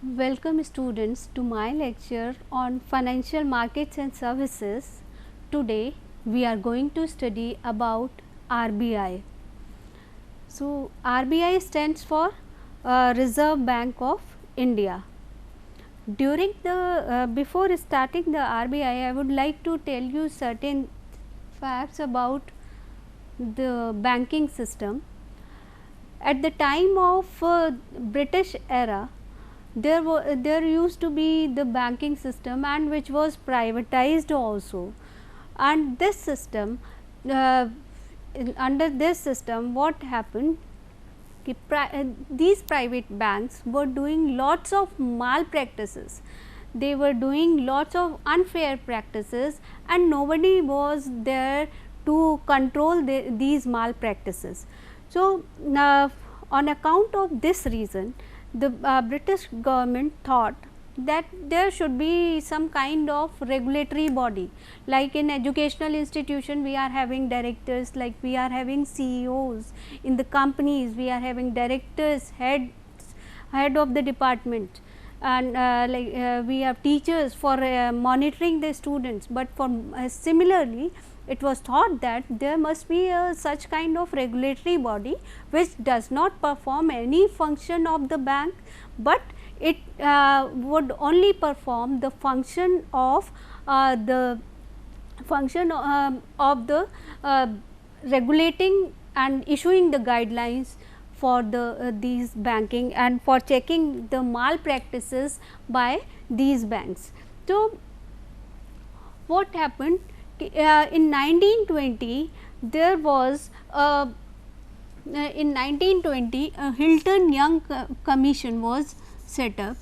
Welcome students to my lecture on financial markets and services. Today we are going to study about RBI. So RBI stands for Reserve Bank of India. During the before starting the RBI, I would like to tell you certain facts about the banking system. At the time of British era, there used to be the banking system and which was privatized also, and this system under this system what happened, these private banks were doing lots of malpractices, they were doing lots of unfair practices and nobody was there to control these malpractices. So on account of this reason, the British government thought that there should be some kind of regulatory body, like in educational institution we are having directors, like we are having CEOs, in the companies we are having directors, head of the department, and we have teachers for monitoring the students, but for similarly it was thought that there must be a such kind of regulatory body which does not perform any function of the bank, but it would only perform the function of regulating and issuing the guidelines for these banking and for checking the malpractices by these banks. So what happened, in 1920 there was in 1920 a Hilton Young Commission was set up.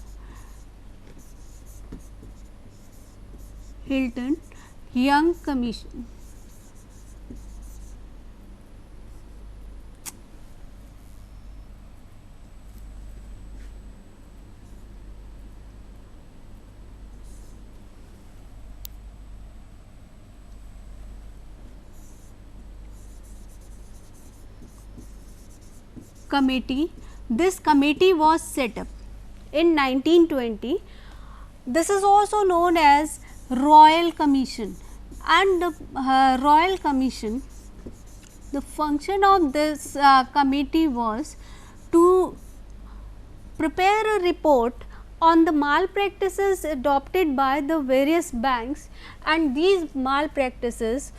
Hilton Young Commission. Committee. This committee was set up in 1920. This is also known as Royal Commission, and the Royal Commission, the function of this committee was to prepare a report on the malpractices adopted by the various banks, and these malpractices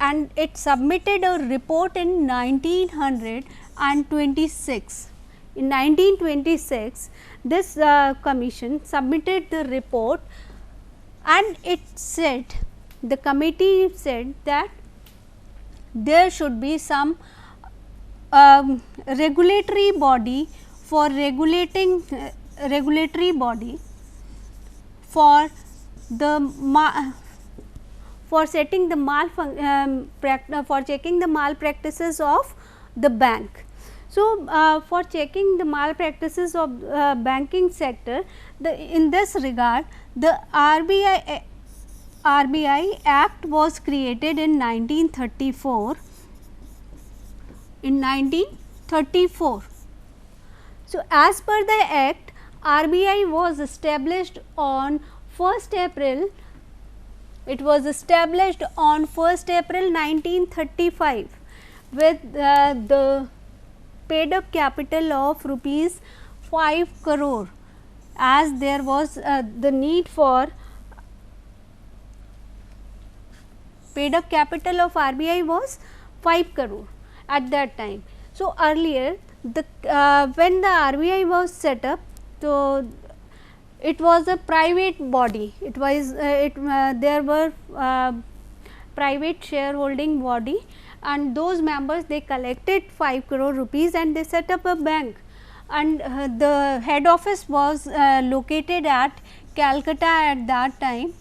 and it submitted a report in 1926. In 1926, this commission submitted the report, and it said, the committee said that there should be some regulatory body for regulating regulatory body for the for setting the for checking the malpractices of the bank. So for checking the malpractices of banking sector, in this regard the RBI Act was created in 1934. In 1934. So as per the Act, RBI was established on 1st April. It was established on 1st April 1935 with the paid up capital of rupees 5 crore, as there was the need for paid up capital of RBI was 5 crore at that time. So earlier the when the RBI was set up, so it was a private body, it was there were private shareholding body, and those members they collected 5 crore rupees and they set up a bank, and the head office was located at Calcutta at that time,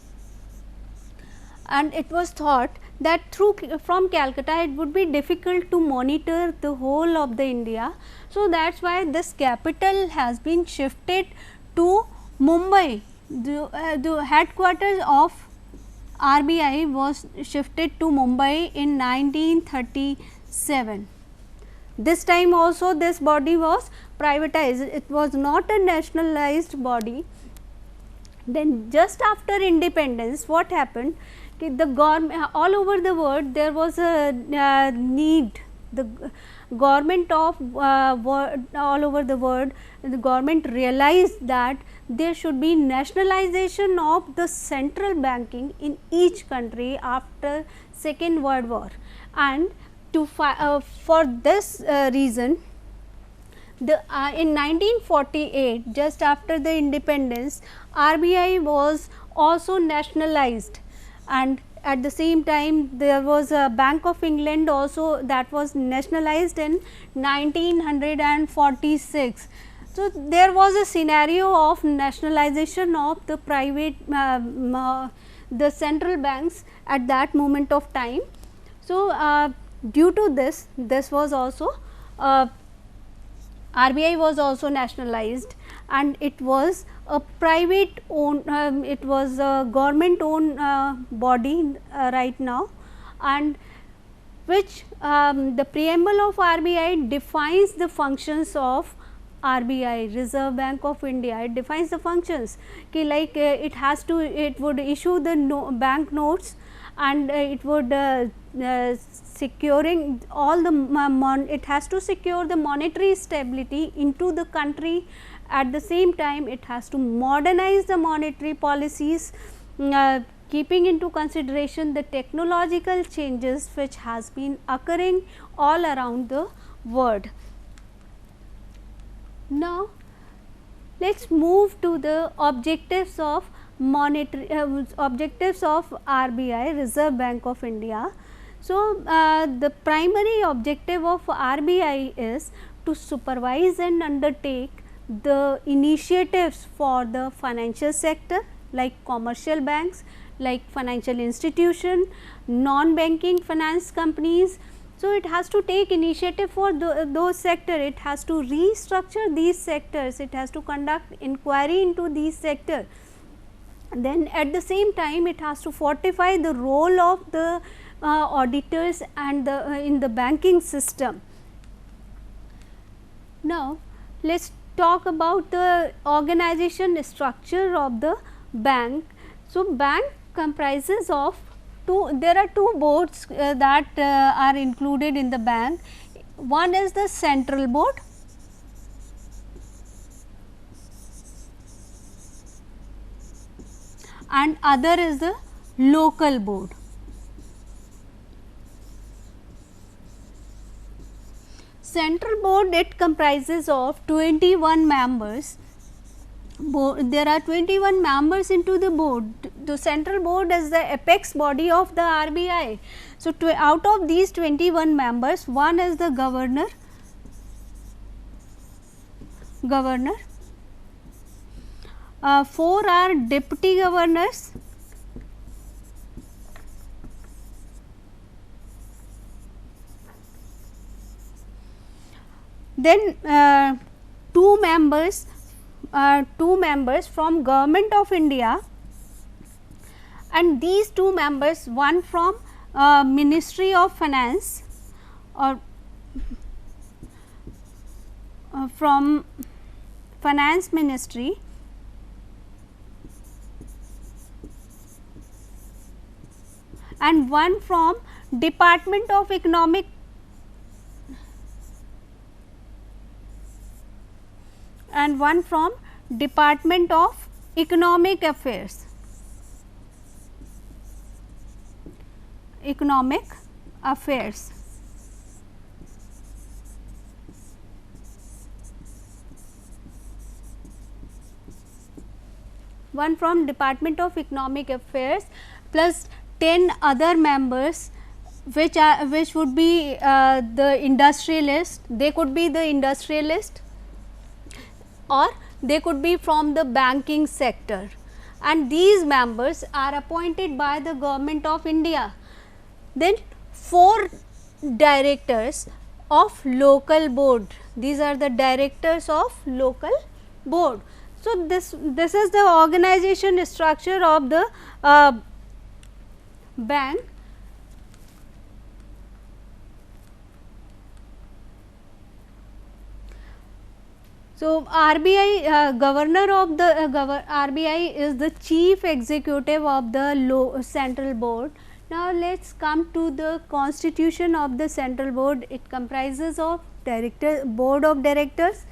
and it was thought that from Calcutta it would be difficult to monitor the whole of the India. So that is why this capital has been shifted to Mumbai. The headquarters of RBI was shifted to Mumbai in 1937. This time also this body was privatized, it was not a nationalized body. Then just after independence, what happened? The government all over the world, there was a need. The government of all over the world, the government realized that there should be nationalization of the central banking in each country after Second World War, and to for this reason, in 1948, just after the independence, RBI was also nationalized, and at the same time there was a Bank of England also that was nationalized in 1946. So, there was a scenario of nationalization of the private the central banks at that moment of time. So, due to this was also RBI was also nationalized, and it was a private owned, it was a government owned body right now, and which the preamble of RBI defines the functions of RBI, Reserve Bank of India. It defines the functions ki like it has to, it would issue the bank notes, and it would securing all the it has to secure the monetary stability into the country. At the same time, it has to modernize the monetary policies, keeping into consideration the technological changes which has been occurring all around the world. Now, let us move to the objectives of monetary objectives of RBI, Reserve Bank of India. So, the primary objective of RBI is to supervise and undertake the initiatives for the financial sector, like commercial banks, like financial institution, non-banking finance companies. So, it has to take initiative for those sector, it has to restructure these sectors, it has to conduct inquiry into these sector. Then at the same time, it has to fortify the role of the auditors and the in the banking system. Now, let us talk about the organization structure of the bank. So, bank comprises of there are two boards that are included in the bank. One is the central board, and other is the local board. Central board, it comprises of 21 members. There are 21 members into the board. The central board is the apex body of the RBI. So, out of these 21 members, one is the governor, 4 are deputy governors, then 2 members from Government of India, and these 2 members, one from Ministry of Finance or from Finance Ministry, and one from Department of Economic and one from Department of Economic Affairs. One from Department of Economic Affairs plus 10 other members, which would be the industrialist. They could be the industrialist, or they could be from the banking sector, and these members are appointed by the Government of India. Then 4 directors of local board, these are the directors of local board. So, this is the organization structure of the bank. So, RBI governor of the RBI is the chief executive of the central board. Now, let us come to the constitution of the central board. It comprises of board of directors,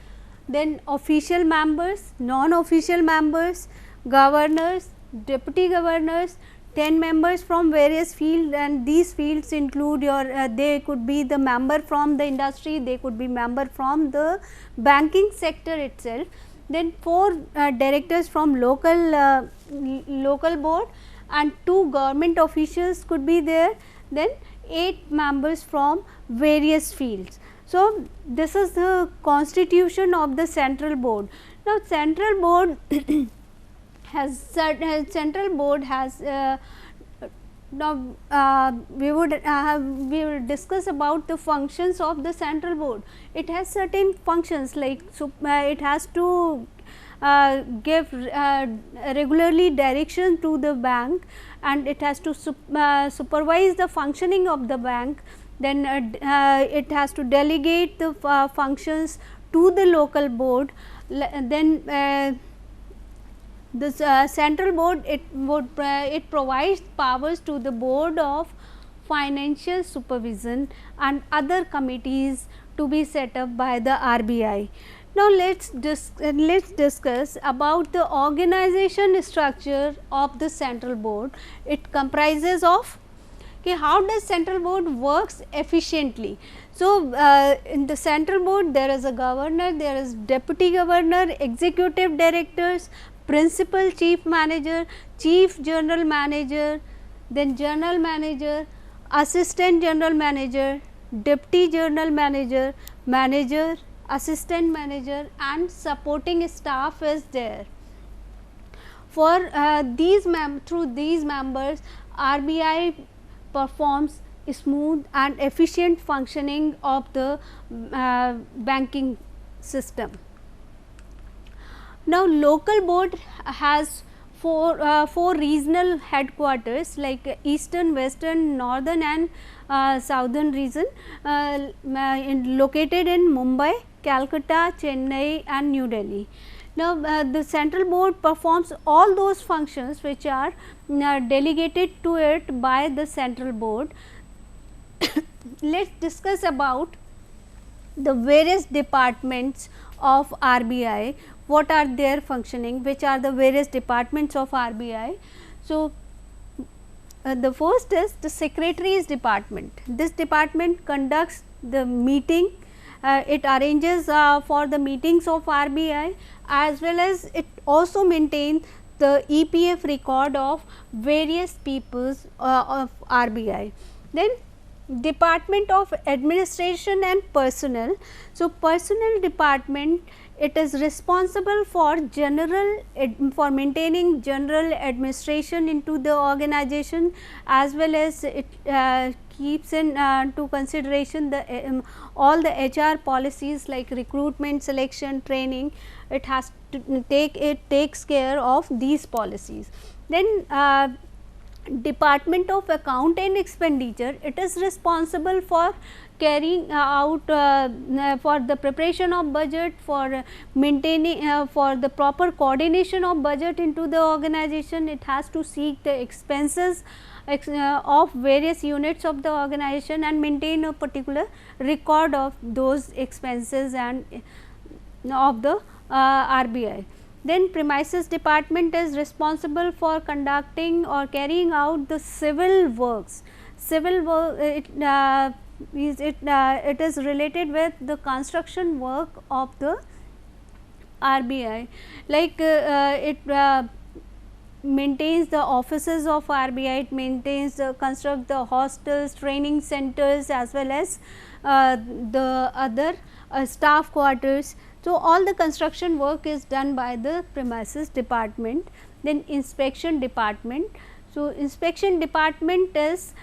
then official members, non-official members, governors, deputy governors, 10 members from various fields, and these fields include your they could be the member from the industry, they could be member from the banking sector itself. Then 4 directors from local board and 2 government officials could be there, then 8 members from various fields. So, this is the constitution of the central board. Now, central board has now we will discuss about the functions of the central board. It has certain functions, like it has to give regularly direction to the bank, and it has to supervise the functioning of the bank. Then it has to delegate the functions to the local board. Then this central board, it provides powers to the board of financial supervision and other committees to be set up by the RBI. Now, let's discuss about the organization structure of the central board. It comprises of, okay, how does central board works efficiently. So, in the central board there is a governor, there is deputy governor, executive directors, principal chief manager, chief general manager, then general manager, assistant general manager, deputy general manager, manager, assistant manager, and supporting staff is there. For through these members, RBI performs smooth and efficient functioning of the banking system. Now, local board has four regional headquarters, like eastern, western, northern and southern region, located in Mumbai, Calcutta, Chennai and New Delhi. Now, the central board performs all those functions which are delegated to it by the central board. Let us discuss about the various departments of RBI, what are their functioning, which are the various departments of RBI. So, the first is the secretaries department. This department conducts the meeting, it arranges for the meetings of RBI, as well as it also maintains the EPF record of various peoples of RBI. Then Department of Administration and Personnel. So, personnel department, it is responsible for maintaining general administration into the organization, as well as it keeps in to consideration the all the HR policies like recruitment, selection, training. It has to takes care of these policies. Then Department of Account and Expenditure, it is responsible for carrying out for the preparation of budget, for maintaining for the proper coordination of budget into the organization. It has to seek the expenses of various units of the organization and maintain a particular record of those expenses and of the RBI. Then Premises department is responsible for conducting or carrying out the civil works. Civil work, it is related with the construction work of the RBI, like it maintains the offices of RBI, it maintains construct the hostels, training centers, as well as the other staff quarters. So, all the construction work is done by the Premises department. Then Inspection department. So, inspection department is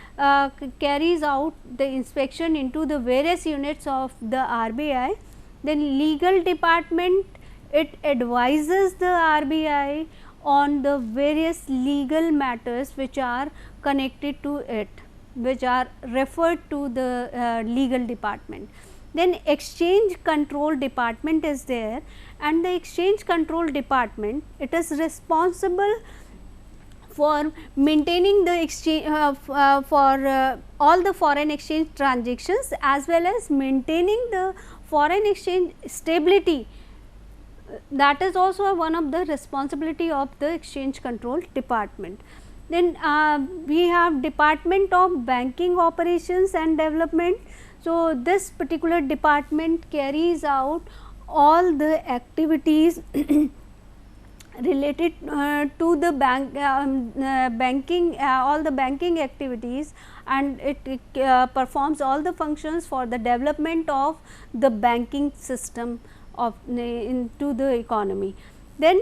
carries out the inspection into the various units of the RBI. Then Legal department, it advises the RBI on the various legal matters which are connected to it, which are referred to the legal department. Then Exchange Control department is there, and the exchange control department, it is responsible for maintaining the exchange for all the foreign exchange transactions as well as maintaining the foreign exchange stability. That is also one of the responsibility of the exchange control department. Then we have Department of Banking Operations and Development. So, this particular department carries out all the activities related to the banking, all the banking activities, and it performs all the functions for the development of the banking system of into the economy. Then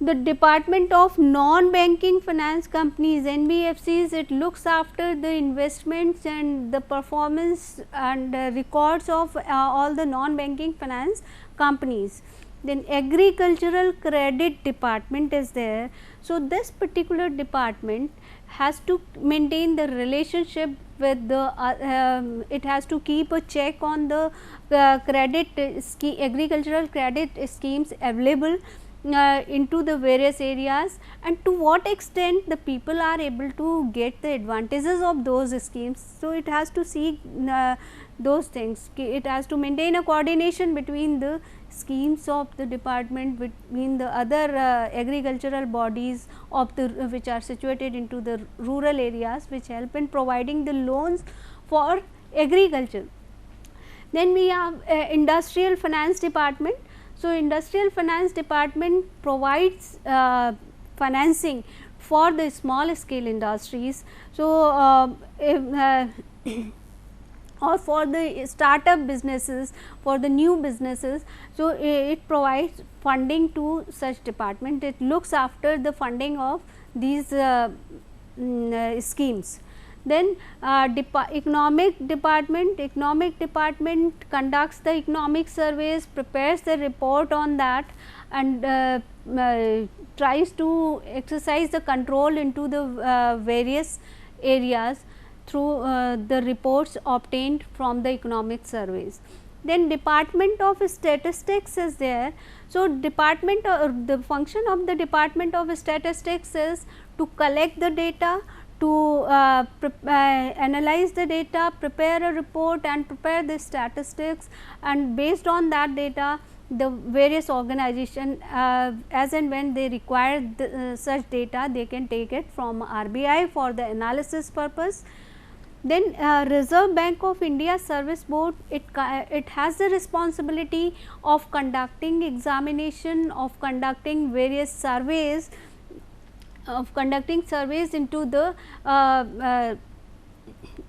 the Department of Non-Banking Finance Companies, NBFCs, it looks after the investments and the performance and records of all the non-banking finance companies. Then Agricultural Credit Department is there. So, this particular department has to maintain the relationship with the it has to keep a check on the agricultural credit schemes available into the various areas, and to what extent the people are able to get the advantages of those schemes. So, it has to see those things, it has to maintain a coordination between the schemes of the department, between the other agricultural bodies of the which are situated into the rural areas, which help in providing the loans for agriculture. Then we have Industrial Finance Department. So, Industrial Finance Department provides financing for the small scale industries. So, or for the startup businesses, for the new businesses. So, it provides funding to such department, it looks after the funding of these schemes. Then Economic Department conducts the economic surveys, prepares the report on that, and tries to exercise the control into the various areas through the reports obtained from the economic surveys. Then Department of Statistics is there. So, the function of the Department of Statistics is to collect the data, to analyze the data, prepare a report and prepare the statistics, and based on that data the various organization as and when they require such data, they can take it from RBI for the analysis purpose. Then Reserve Bank of India Service Board, it has the responsibility of conducting examination, of conducting various surveys, into the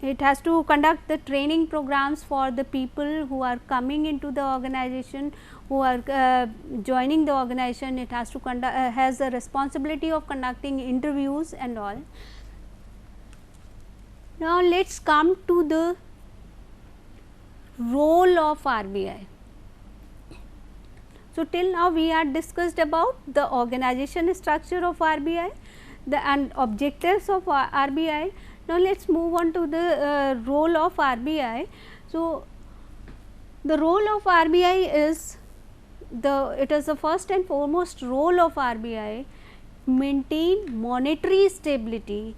it has to conduct the training programs for the people who are coming into the organization, who are joining the organization. It has to has the responsibility of conducting interviews and all. Now, let us come to the role of RBI. So, till now we had discussed about the organization structure of RBI and objectives of RBI. Now, let us move on to the role of RBI. So, the role of RBI is it is the first and foremost role of RBI, maintain monetary stability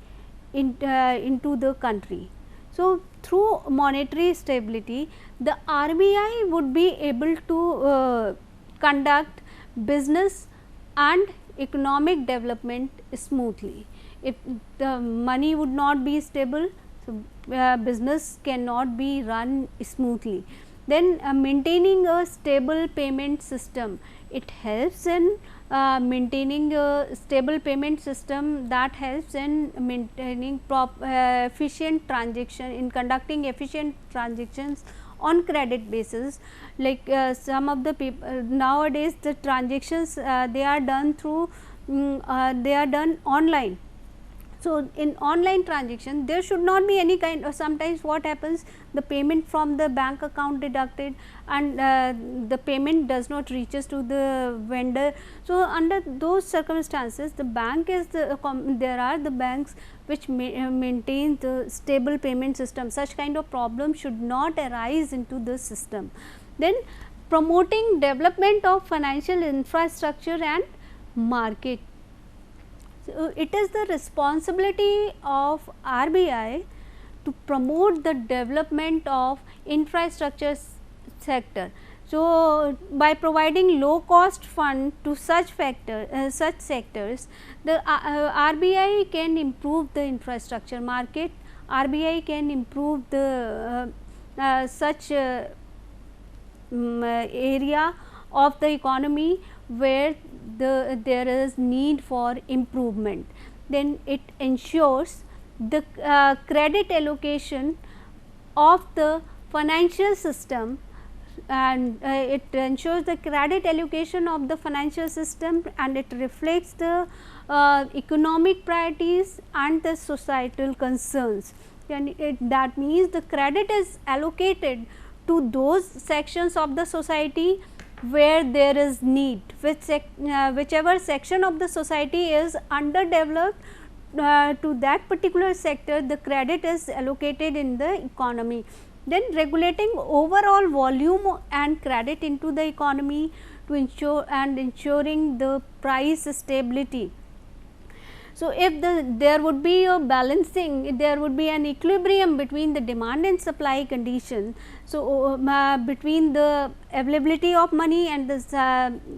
into the country. So, through monetary stability, the RBI would be able to conduct business and economic development smoothly. If the money would not be stable, so business cannot be run smoothly. Then maintaining a stable payment system, it helps in maintaining a stable payment system, that helps in maintaining efficient transaction, in conducting efficient transactions on credit basis. Like some of the people nowadays, the transactions they are done through they are done online. So, in online transaction there should not be any kind of, sometimes what happens, the payment from the bank account deducted and the payment does not reaches to the vendor. So, under those circumstances the bank is there are the banks which maintain the stable payment system. Such kind of problem should not arise into the system. Then promoting development of financial infrastructure and market. So, it is the responsibility of RBI to promote the development of infrastructure sector. So, by providing low cost fund to such sectors, the RBI can improve the infrastructure market, RBI can improve the such area of the economy where there is need for improvement. Then it ensures the credit allocation of the financial system, and it ensures the credit allocation of the financial system, and it reflects the economic priorities and the societal concerns. And that means the credit is allocated to those sections of the society where there is need, whichever section of the society is underdeveloped, to that particular sector the credit is allocated in the economy. Then regulating overall volume and credit into the economy to ensuring the price stability. So, if there would be a balancing, there would be an equilibrium between the demand and supply condition. So, between the availability of money and the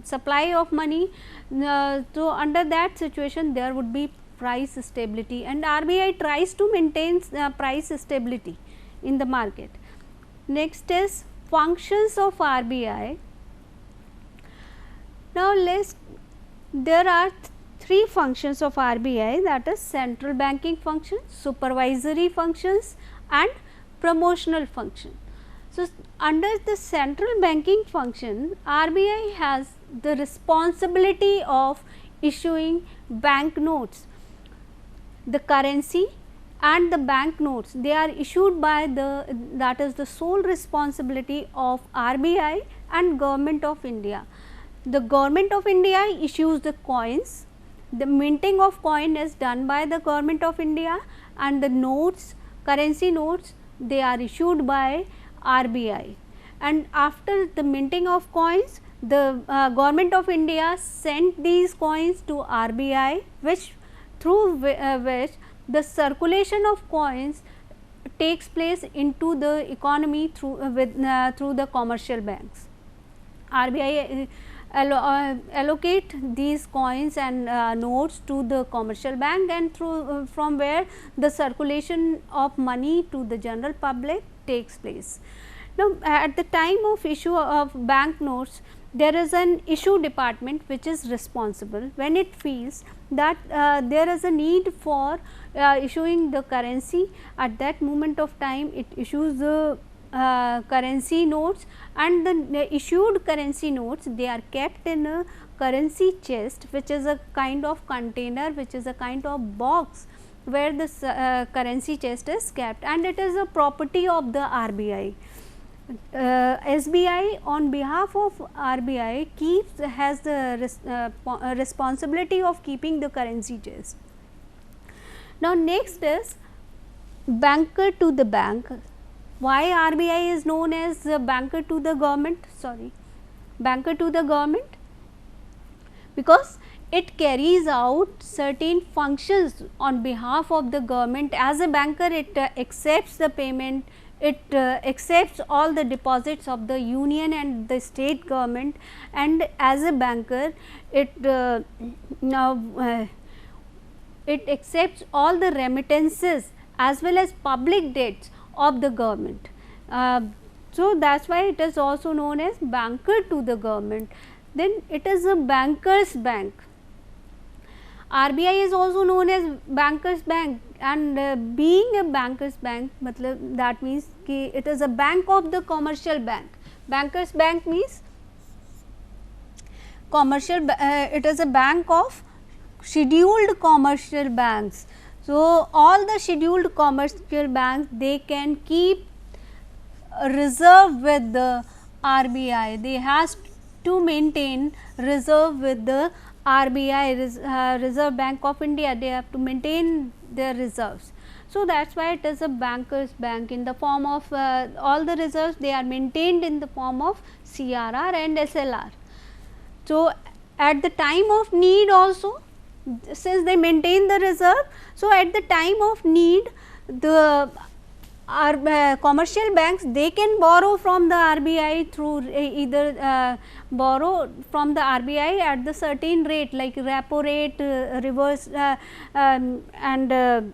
supply of money. So, under that situation there would be price stability, and RBI tries to maintain price stability in the market. Next is functions of RBI. Now, there are three functions of RBI, that is central banking function, supervisory functions and promotional function. So, under the central banking function, RBI has the responsibility of issuing bank notes. The currency and the bank notes, they are issued by that is the sole responsibility of RBI and Government of India. The Government of India issues the coins, the minting of coin is done by the Government of India, and the notes, currency notes, they are issued by RBI. And after the minting of coins, the Government of India sent these coins to RBI, which through which the circulation of coins takes place into the economy through the commercial banks. RBI allocate these coins and notes to the commercial bank, and through from where the circulation of money to the general public takes place. Now, at the time of issue of bank notes, there is an issue department which is responsible when it feels that there is a need for issuing the currency. At that moment of time, it issues the currency notes, and the issued currency notes, they are kept in a currency chest, which is a kind of container, which is a kind of box where this currency chest is kept, and it is a property of the RBI. SBI on behalf of RBI has the responsibility of keeping the currency chest. Now, next is banker to the bank. Why RBI is known as banker to the government? Banker to the government, because it carries out certain functions on behalf of the government. As a banker, it accepts the payment, it accepts all the deposits of the union and the state government, and as a banker, it it accepts all the remittances as well as public debts of the government. So, that is why it is also known as banker to the government. Then it is a banker's bank. RBI is also known as banker's bank, and being a banker's bank, that means ki it is a bank of the commercial bank. Banker's bank means commercial, it is a bank of scheduled commercial banks. So, all the scheduled commercial banks, they can keep a reserve with the RBI. They has to maintain reserve with the RBI, Reserve Bank of India. They have to maintain their reserves. So that's why it is a bankers bank. In the form of all the reserves, they are maintained in the form of CRR and SLR. So at the time of need also, since they maintain the reserve, so at the time of need, the commercial banks, they can borrow from the RBI through either borrow from the RBI at the certain rate, like repo rate, reverse and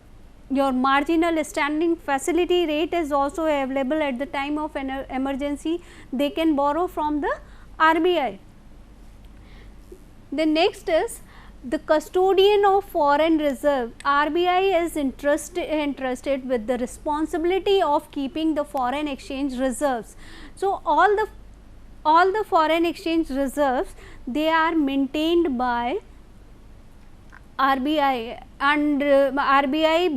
your marginal standing facility rate is also available at the time of an emergency. They can borrow from the RBI. The next is the custodian of foreign reserve. RBI is entrusted with the responsibility of keeping the foreign exchange reserves. So all the foreign exchange reserves, they are maintained by RBI, and RBI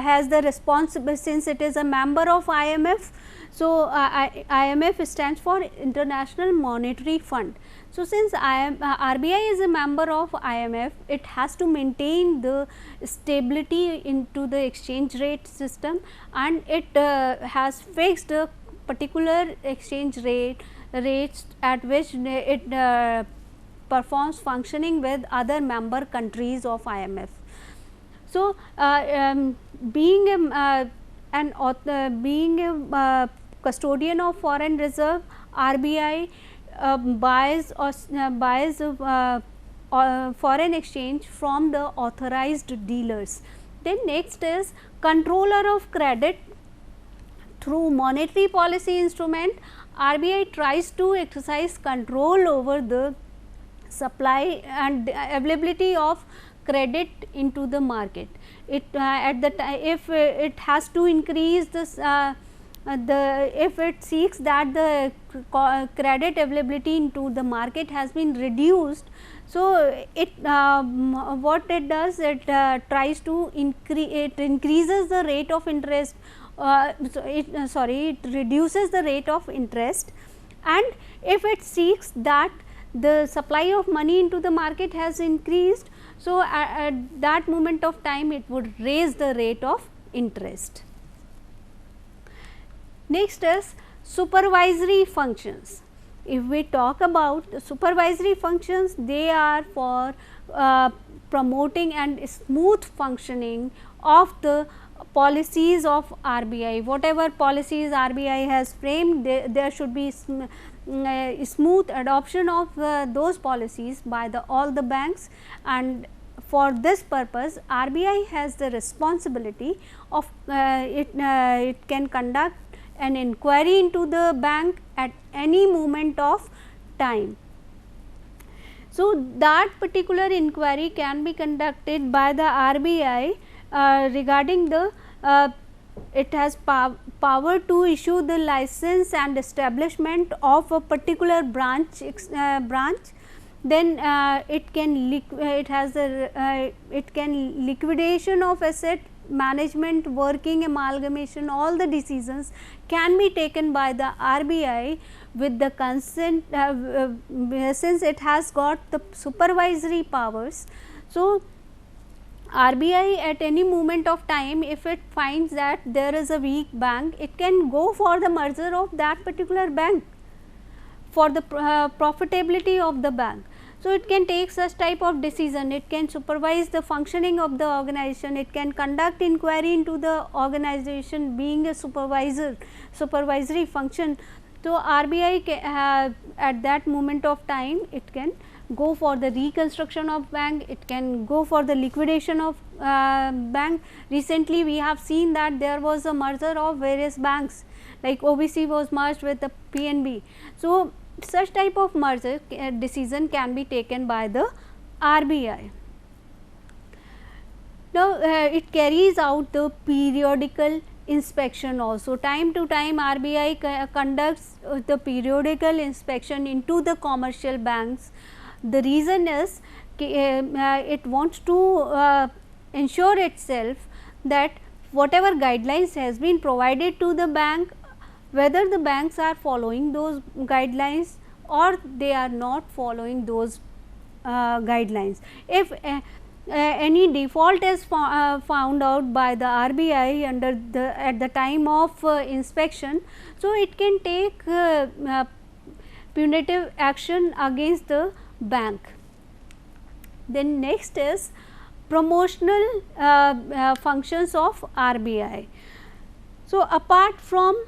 has the responsibility, since it is a member of IMF. So IMF stands for International Monetary Fund. So since RBI is a member of IMF, it has to maintain the stability into the exchange rate system, and it has fixed a particular exchange rates at which it performs functioning with other member countries of IMF. So being a custodian of foreign reserve, RBI buys foreign exchange from the authorized dealers. Then next is controller of credit. Through monetary policy instrument, RBI tries to exercise control over the supply and availability of credit into the market. It at the time, if it has to increase this if it seeks that the credit availability into the market has been reduced, so it what it does, it tries to increases the rate of interest, it reduces the rate of interest, and if it seeks that the supply of money into the market has increased, so at that moment of time it would raise the rate of interest. Next is supervisory functions. If we talk about the supervisory functions, they are for promoting and smooth functioning of the policies of RBI. Whatever policies RBI has framed, there should be smooth adoption of those policies by all the banks, and for this purpose RBI has the responsibility of it can conduct an inquiry into the bank at any moment of time. So that particular inquiry can be conducted by the RBI regarding the it has power to issue the license and establishment of a particular branch. Then it can liquidation of asset, management, working amalgamation, all the decisions can be taken by the RBI with the consent, since it has got the supervisory powers. So RBI at any moment of time, if it finds that there is a weak bank, it can go for the merger of that particular bank for the profitability of the bank. So it can take such type of decision, it can supervise the functioning of the organization, it can conduct inquiry into the organization, being a supervisory function. So RBI at that moment of time, it can go for the reconstruction of bank, it can go for the liquidation of bank. Recently we have seen that there was a merger of various banks, like OBC was merged with the PNB. So such type of merger decision can be taken by the RBI. Now it carries out the periodical inspection also. Time to time RBI conducts the periodical inspection into the commercial banks. The reason is it wants to ensure itself that whatever guidelines has been provided to the bank, whether the banks are following those guidelines or they are not following those guidelines. If any default is found out by the RBI at the time of inspection, so it can take punitive action against the bank. Then next is promotional functions of RBI. So, apart from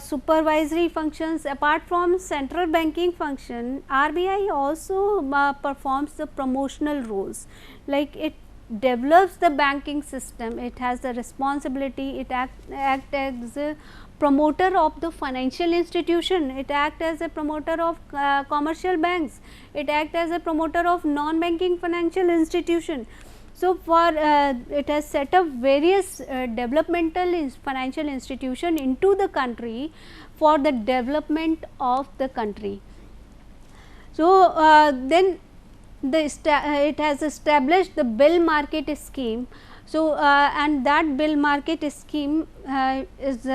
supervisory functions, apart from central banking function, RBI also performs the promotional roles, like it develops the banking system, it has the responsibility, it act as a promoter of the financial institution, it act as a promoter of commercial banks, it act as a promoter of non-banking financial institution. So, for it has set up various developmental financial institution into the country for the development of the country. So, then it has established the bill market scheme. So, and that bill market scheme is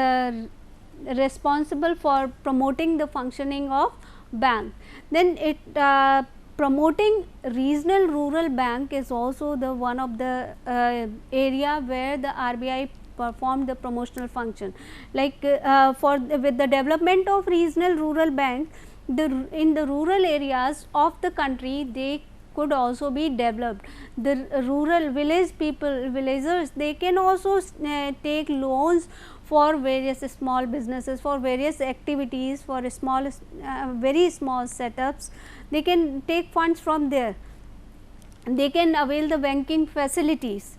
responsible for promoting the functioning of bank. Then it promoting regional rural bank is also the one of the area where the RBI performed the promotional function, like with the development of regional rural bank, in the rural areas of the country they could also be developed. The rural villagers, they can also take loans for various small businesses, for various activities, for small very small setups. They can take funds from there, they can avail the banking facilities.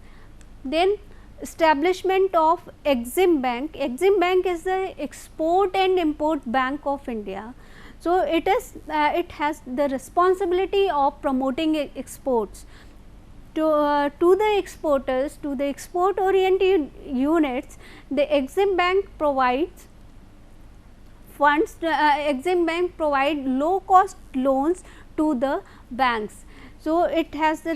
Then establishment of Exim Bank. Exim Bank is the Export and Import Bank of India. So, it has the responsibility of promoting exports to the exporters, to the export oriented units. The Exim Bank provides funds, Exim Bank provide low cost loans to the banks. So, it has the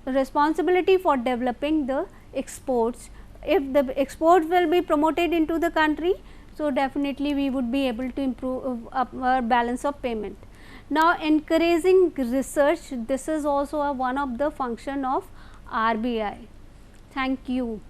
responsibility for developing the exports. If the exports will be promoted into the country, so definitely we would be able to improve our balance of payment. Now, encouraging research, this is also one of the function of RBI. Thank you.